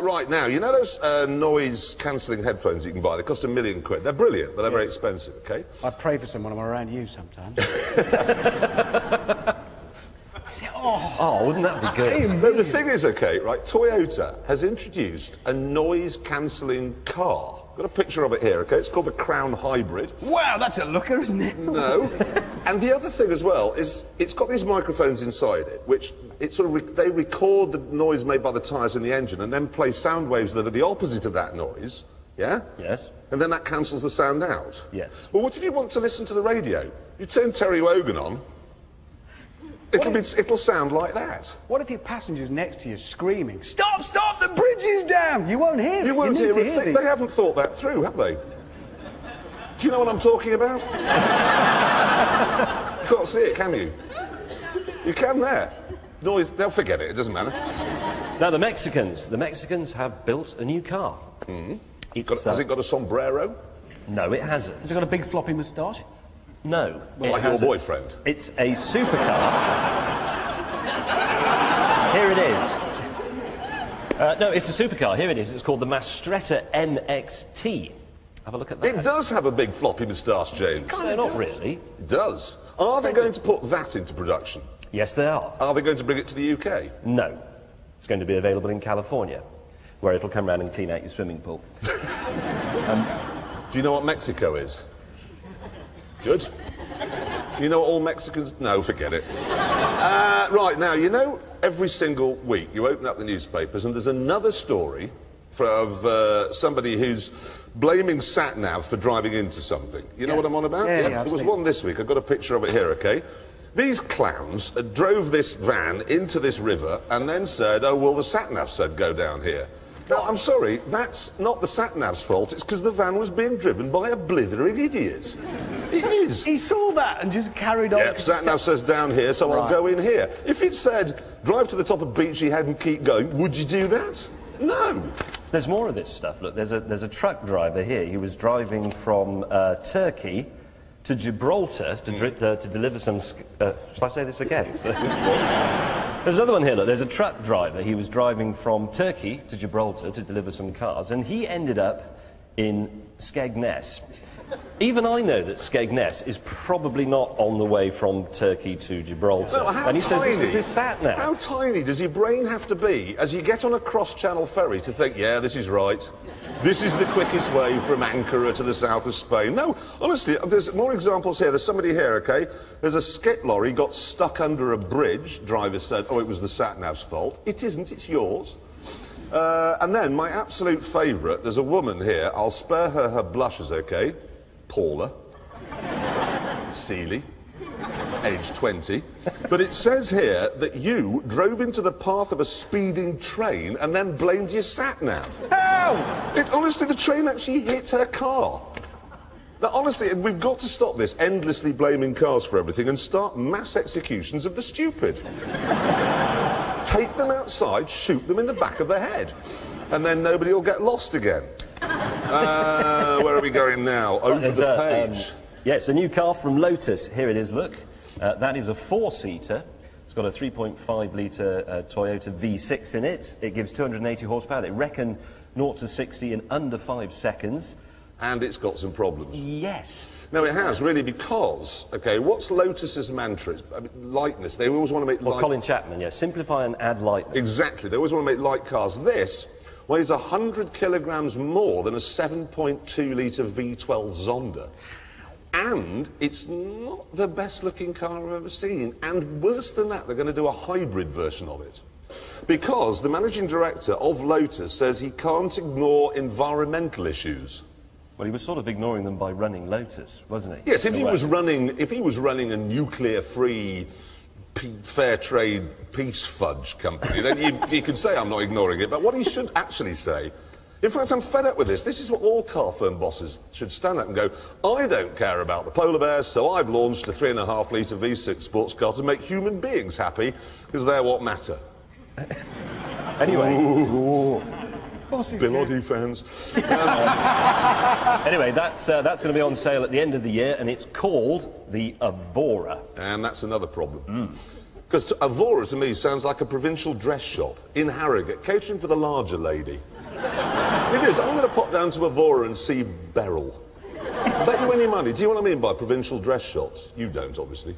Right, now, you know those noise-cancelling headphones you can buy? They cost £1 million. They're brilliant, but they're very expensive, OK? I pray for some when I'm around you sometimes. Oh, wouldn't that be good? But the thing is, OK, right, Toyota has introduced a noise-cancelling car. Got a picture of it here, OK? It's called the Crown Hybrid. Wow, that's a looker, isn't it? No. And the other thing as well is it's got these microphones inside it, which they record the noise made by the tyres in the engine and then play sound waves that are the opposite of that noise, yeah? Yes. And then that cancels the sound out. Yes. Well, what if you want to listen to the radio? You turn Terry Wogan on, it'll sound like that. What if your passenger's next to you screaming, "Stop, stop, the bridge is down!" You won't hear it. You won't hear it. They haven't thought that through, have they? Do you know what I'm talking about? You can't see it, can you? You can there. Noise, they'll forget it, it doesn't matter. Now, the Mexicans have built a new car. Has it got a sombrero? No, it hasn't. Has it got a big floppy moustache? No. Like your boyfriend? It's a supercar. Here it is. No, it's a supercar. Here it is. It's called the Mastretta MXT. Have a look at that. It does have a big floppy moustache, James. No, not really. It does. Are they going to put that into production? Yes, they are. Are they going to bring it to the UK? No. It's going to be available in California, where it'll come round and clean out your swimming pool. Do you know what Mexico is? Good. You know what all Mexicans... No, forget it. Right, now, you know, every single week you open up the newspapers and there's another story of somebody who's blaming sat-nav for driving into something. You know what I'm on about? Yeah, There was one this week. I've got a picture of it here, OK? These clowns drove this van into this river and then said, oh, well, the sat-nav said go down here. Now, I'm sorry, that's not the sat-nav's fault. It's because the van was being driven by a blithering idiot. It is. He saw that and just carried on. Yep, sat-nav says down here, so I'll go in here. If it said, drive to the top of Beachy Head and keep going, would you do that? No. There's more of this stuff. Look, there's a truck driver here. He was driving from Turkey to Gibraltar to deliver some... shall I say this again? There's another one here, look. There's a truck driver. He was driving from Turkey to Gibraltar to deliver some cars, and he ended up in Skegness. Even I know that Skegness is probably not on the way from Turkey to Gibraltar. Well, how and he tiny, says this was his sat-nav. How tiny does your brain have to be as you get on a cross-channel ferry to think, yeah, this is right. This is the quickest way from Ankara to the south of Spain. No, honestly, there's more examples here. There's somebody here, OK? There's a skip lorry got stuck under a bridge. Driver said, oh, it was the sat-nav's fault. It isn't, it's yours. And then, my absolute favourite, there's a woman here. I'll spare her her blushes, OK? Paula. Seeley. Age 20. But it says here that you drove into the path of a speeding train and then blamed your sat-nav. How? Honestly, the train actually hit her car. Now, honestly, we've got to stop this endlessly blaming cars for everything and start mass executions of the stupid. Take them outside, shoot them in the back of the head, and then nobody will get lost again. Where are we going now? Over the page. Yes, a new car from Lotus. Here it is, look. That is a four-seater. It's got a 3.5-litre Toyota V6 in it. It gives 280 horsepower. They reckon 0 to 60 in under 5 seconds. And it's got some problems. Yes. No, it has, really, because, OK, what's Lotus's mantra? I mean, lightness. They always want to make light... Well, Colin Chapman, yes. Simplify and add lightness. Exactly. They always want to make light cars. This weighs 100 kilograms more than a 7.2-litre V12 Zonda. And it's not the best-looking car I've ever seen. And worse than that, they're going to do a hybrid version of it. Because the managing director of Lotus says he can't ignore environmental issues. Well, he was sort of ignoring them by running Lotus, wasn't he? Yes, if he was running a nuclear-free, fair trade peace fudge company, then you could say I'm not ignoring it. But what he should actually say... In fact, I'm fed up with this. This is what all car firm bosses should stand up and go, I don't care about the polar bears, so I've launched a 3.5-litre V6 sports car to make human beings happy, because they're what matter. Anyway. Bin Laden fans. Anyway, that's going to be on sale at the end of the year, and it's called the Avora. And that's another problem. Because Avora to me sounds like a provincial dress shop in Harrogate, catering for the larger lady. It is. I'm going to pop down to Avora and see Beryl. Bet you any money. Do you know what I mean by provincial dress shops? You don't, obviously.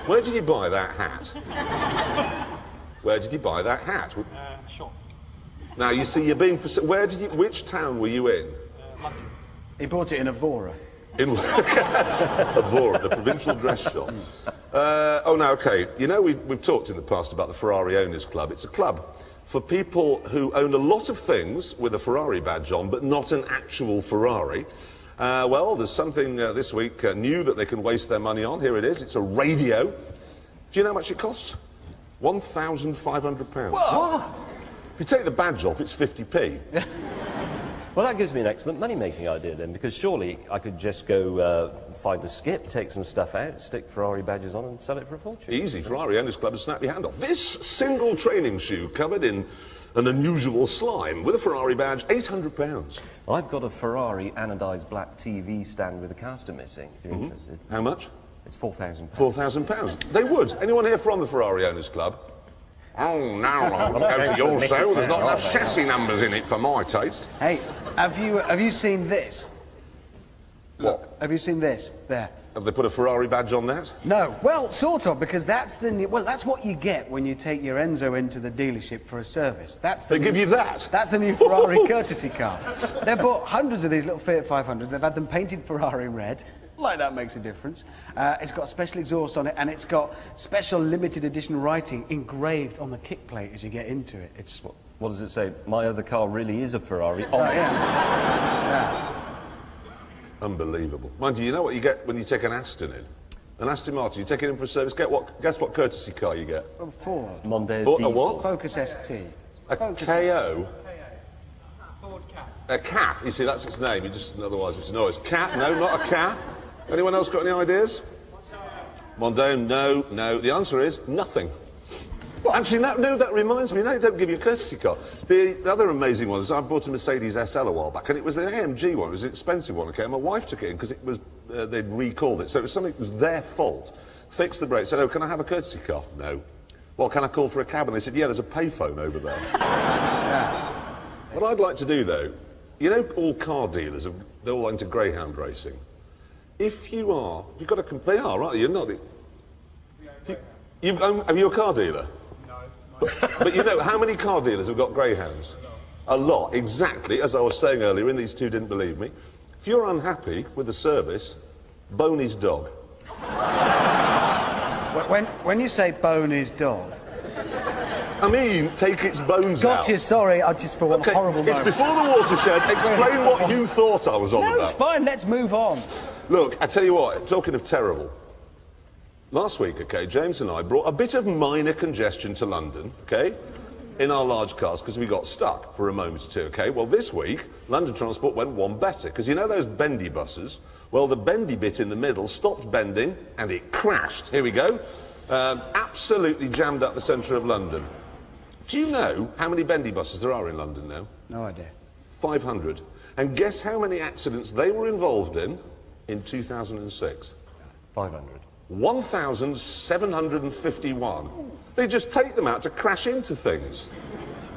Where did you buy that hat? Where did you buy that hat? Shop. Now, you see, you're being... Which town were you in? London. He bought it in Avora. In Avora, the provincial dress shop. Oh, now, OK, you know, we've talked in the past about the Ferrari Owners Club. It's a club for people who own a lot of things with a Ferrari badge on, but not an actual Ferrari. Well, there's something this week new that they can waste their money on. Here it is. It's a radio. Do you know how much it costs? £1,500. What? If you take the badge off, it's 50p. Well, that gives me an excellent money-making idea then, because surely I could just go find a skip, take some stuff out, stick Ferrari badges on and sell it for a fortune. Easy. Ferrari Owners Club to snap your hand off. This single training shoe covered in an unusual slime with a Ferrari badge, £800. I've got a Ferrari anodised black TV stand with a caster missing, if you're interested. How much? It's £4,000. £4,000. They would. Anyone here from the Ferrari Owners Club? Oh, no, I'm going to go to your show. There's not enough chassis numbers in it for my taste. Hey, have you seen this? What? Have you seen this? There. Have they put a Ferrari badge on that? No. Well, sort of, because that's the new... Well, that's what you get when you take your Enzo into the dealership for a service. That's the They give you that? That's the new Ferrari courtesy car. They've bought hundreds of these little Fiat 500s. They've had them painted Ferrari red. Like that makes a difference. It's got special exhaust on it, and it's got special limited edition writing engraved on the kick plate as you get into it. It's... What does it say? My other car really is a Ferrari. Honest. Yeah. Unbelievable. Mind you, you know what you get when you take an Aston in? An Aston Martin, you take it in for a service, guess what courtesy car you get? A Ford. Mondeo A diesel. what? Focus ST. A Focus KO? Ford Cap. A cat. You see, that's its name. You just, otherwise it's no, it's cat. No, not a cat. Anyone else got any ideas? Mondeo, no. The answer is nothing. Well, actually, no, that reminds me. No, don't give you a courtesy car. The other amazing one is I bought a Mercedes SL a while back, and it was an AMG one. It was an expensive one. Okay, and my wife took it in because it was they'd recalled it, so it was something that was their fault. Fixed the brake. Said, "Oh, can I have a courtesy car?" No. Well, can I call for a cab? And they said, "Yeah, there's a payphone over there." What I'd like to do, though, you know, all car dealers they're all into greyhound racing. If you've got a complaint, right? You're not. Have you a car dealer? But you know, how many car dealers have got greyhounds? A lot, exactly, as I was saying earlier, and these two didn't believe me. If you're unhappy with the service, bone his dog. When you say bone his dog... I mean, take its bones out. Gotcha, sorry, I just for one horrible moment. It's before the watershed. Explain what you thought I was on No, about. it's fine, let's move on. Look, I tell you what, talking of terrible, last week, OK, James and I brought a bit of minor congestion to London, OK, in our large cars because we got stuck for a moment or two, OK? Well, this week, London Transport went one better because you know those bendy buses? Well, the bendy bit in the middle stopped bending and it crashed. Here we go. Absolutely jammed up the centre of London. Do you know how many bendy buses there are in London now? No idea. 500. And guess how many accidents they were involved in 2006? 500. 1,751. They just take them out to crash into things.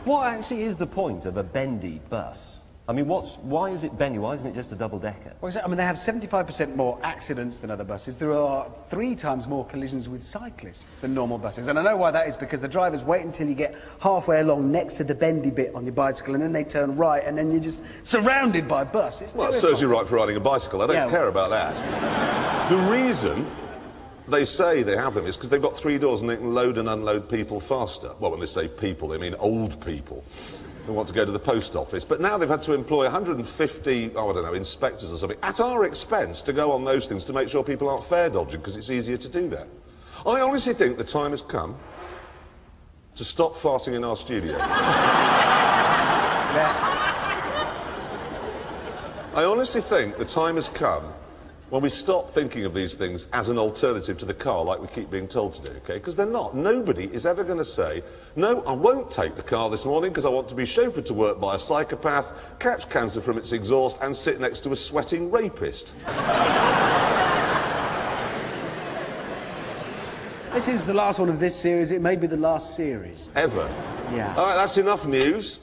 What actually is the point of a bendy bus? I mean, why is it bendy? Why isn't it just a double-decker? Well, I mean, they have 75% more accidents than other buses. There are 3 times more collisions with cyclists than normal buses. And I know why that is, because the drivers wait until you get halfway along next to the bendy bit on your bicycle, and then they turn right, and then you're just surrounded by bus. It's well, it terrifying. serves you right for riding a bicycle. I don't care about that. The reason they say they have them is because they've got 3 doors and they can load and unload people faster. Well, when they say people, they mean old people who want to go to the post office. But now they've had to employ 150, I don't know, inspectors or something, at our expense to go on those things to make sure people aren't fare dodging, because it's easier to do that. I honestly think the time has come to stop farting in our studio. I honestly think the time has come when we stop thinking of these things as an alternative to the car, like we keep being told to do, OK? Because they're not. Nobody is ever going to say, no, I won't take the car this morning because I want to be chauffeured to work by a psychopath, catch cancer from its exhaust and sit next to a sweating rapist. This is the last one of this series. It may be the last series. Ever. Yeah. All right, that's enough news.